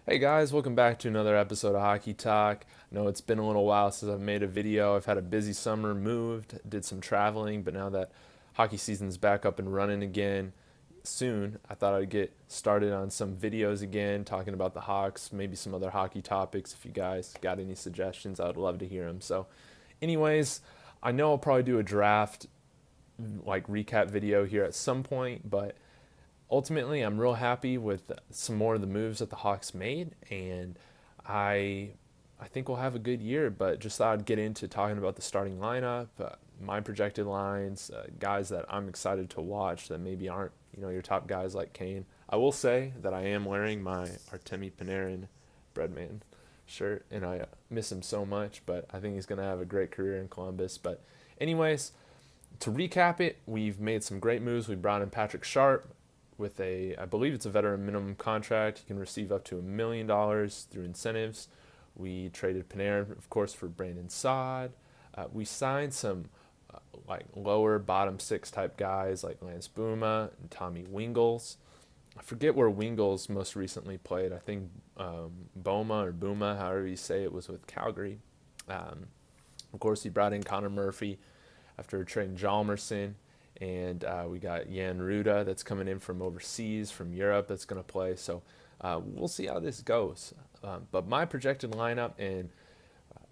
Hey guys, welcome back to another episode of Hockey Talk. I know it's been a little while since I've made a video. I've had a busy summer, moved, did some traveling, but now that hockey season's back up and running again soon, I thought I'd get started on some videos again, talking about the Hawks, maybe some other hockey topics. If you guys got any suggestions, I would love to hear them. So, anyways, I know I'll probably do a draft like recap video here at some point, but ultimately, I'm real happy with some more of the moves that the Hawks made, and I I think we'll have a good year. But just thought I'd get into talking about the starting lineup, my projected lines, guys that I'm excited to watch that maybe aren't your top guys like Kane. I will say that I am wearing my Artemi Panarin Breadman shirt, and I miss him so much. But I think he's gonna have a great career in Columbus. But anyways, to recap it, we've made some great moves. We brought in Patrick Sharp with I believe it's a veteran minimum contract. He can receive up to $1 million through incentives. We traded Panarin, of course, for Brandon Saad. We signed some like lower bottom six type guys like Lance Buma and Tommy Wingles. I forget where Wingles most recently played. I think Boma or Buma, however you say it, was with Calgary. Um, of course, he brought in Connor Murphy after trading Jalmerson. And we got Jan Ruda that's coming in from overseas, from Europe, that's going to play. So we'll see how this goes. But my projected lineup and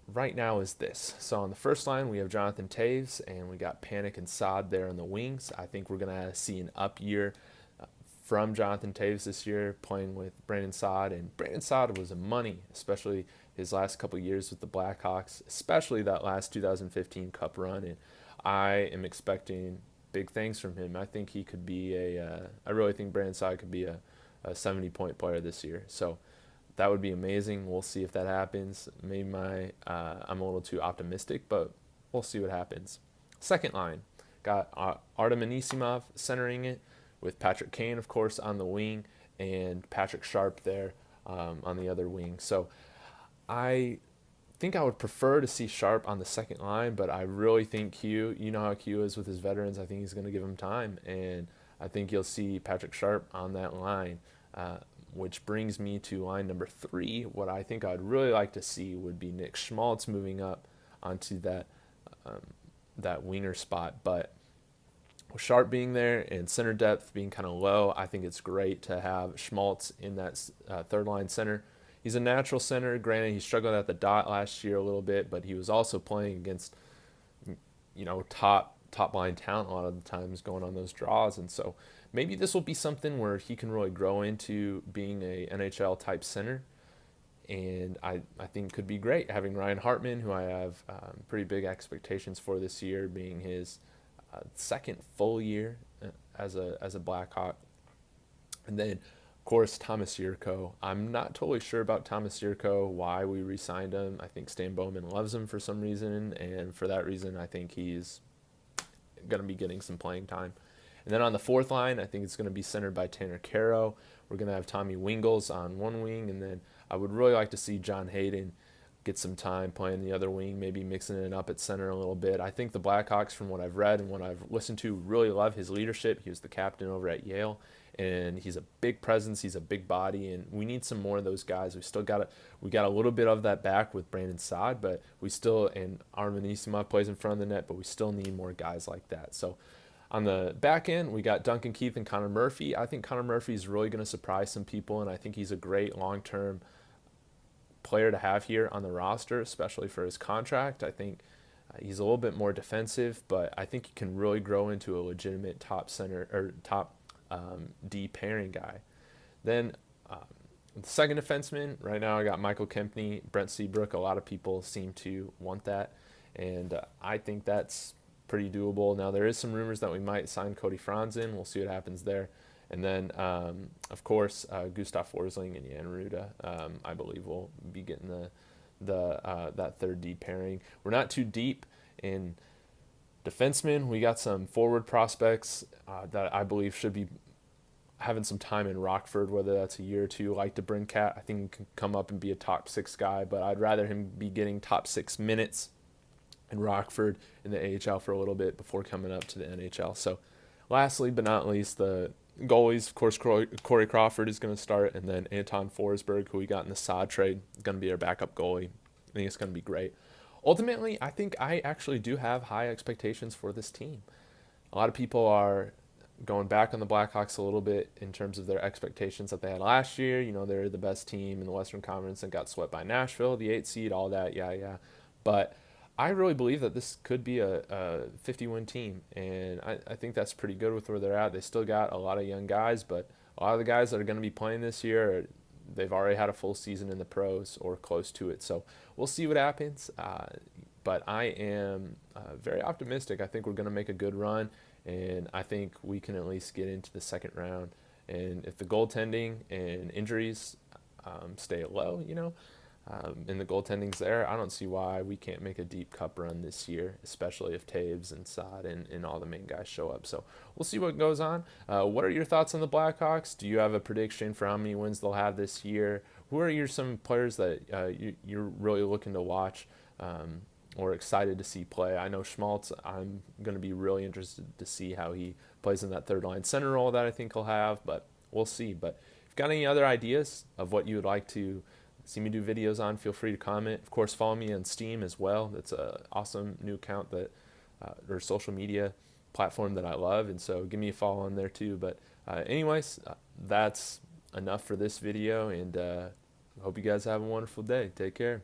right now is this. So on the first line, we have Jonathan Taves, and we got Panic and Saad there on the wings. I think we're going to see an up year from Jonathan Taves this year, playing with Brandon Saad. And Brandon Saad was a money, especially his last couple years with the Blackhawks, especially that last 2015 Cup run. And I am expecting big things from him. I think he could be I really think Brandon Saad could be a 70-point player this year. So that would be amazing. We'll see if that happens. Maybe I'm a little too optimistic, but we'll see what happens. Second line, got Artem Anisimov centering it with Patrick Kane, of course, on the wing, and Patrick Sharp there on the other wing. So I think I would prefer to see Sharp on the second line, but I really think you know how Q is with his veterans. I think he's going to give him time, and I think you'll see Patrick Sharp on that line, which brings me to line number 3. What I think I'd really like to see would be Nick Schmaltz moving up onto that winger spot, but with Sharp being there and center depth being kind of low, I think it's great to have Schmaltz in that third line center. He's a natural center. Granted, he struggled at the dot last year a little bit, but he was also playing against, top line talent a lot of the times going on those draws. And so maybe this will be something where he can really grow into being a NHL type center. And I think could be great having Ryan Hartman, who I have pretty big expectations for this year, being his second full year as a Blackhawk. And then, of course, Thomas Yurko. I'm not totally sure about Thomas Yurko, why we re-signed him. I think Stan Bowman loves him for some reason, and for that reason, I think he's going to be getting some playing time. And then on the fourth line, I think it's going to be centered by Tanner Caro. We're going to have Tommy Wingles on one wing, and then I would really like to see John Hayden get some time playing the other wing, maybe mixing it up at center a little bit. I think the Blackhawks, from what I've read and what I've listened to, really love his leadership. He was the captain over at Yale, and he's a big presence. He's a big body, and we need some more of those guys. We got a little bit of that back with Brandon Saad, but we still, and Armin Isimov plays in front of the net, but we still need more guys like that. So on the back end, we got Duncan Keith and Connor Murphy. I think Connor Murphy is really going to surprise some people, and I think he's a great long-term player to have here on the roster, especially for his contract. I think he's a little bit more defensive, but I think he can really grow into a legitimate top center or top D pairing guy. Then the second defenseman, right now I got Michael Kempney, Brent Seabrook. A lot of people seem to want that, and I think that's pretty doable. Now there is some rumors that we might sign Cody Franzen. We'll see what happens there. And then, of course, Gustav Forsling and Jan Ruda, I believe, will be getting that third D pairing. We're not too deep in defensemen. We got some forward prospects that I believe should be having some time in Rockford, whether that's a year or two. Like DeBrincat, I think he can come up and be a top 6 guy, but I'd rather him be getting top 6 minutes in Rockford in the AHL for a little bit before coming up to the NHL. So lastly but not least, the Goalies, of course, Corey Crawford is going to start, and then Anton Forsberg, who we got in the Saad trade, is going to be our backup goalie. I think it's going to be great. Ultimately, I think I actually do have high expectations for this team. A lot of people are going back on the Blackhawks a little bit in terms of their expectations that they had last year. You know, they're the best team in the Western Conference and got swept by Nashville, the 8th seed, all that, yeah. But I really believe that this could be a 50-win team, and I think that's pretty good with where they're at. They still got a lot of young guys, but a lot of the guys that are going to be playing this year, they've already had a full season in the pros or close to it. So we'll see what happens. But I am very optimistic. I think we're going to make a good run, and I think we can at least get into the second round. And if the goaltending and injuries stay low, and the goaltending's there, I don't see why we can't make a deep cup run this year, especially if Taves and Saad and all the main guys show up. So we'll see what goes on. What are your thoughts on the Blackhawks? Do you have a prediction for how many wins they'll have this year? Who are some players that you're really looking to watch or excited to see play? I know Schmaltz, I'm going to be really interested to see how he plays in that third line center role that I think he'll have, but we'll see. But if you've got any other ideas of what you would like to see me do videos on, feel free to comment. Of course, follow me on Steam as well. That's an awesome new account that or social media platform that I love, and so give me a follow on there too. But anyways, that's enough for this video, and hope you guys have a wonderful day. Take care.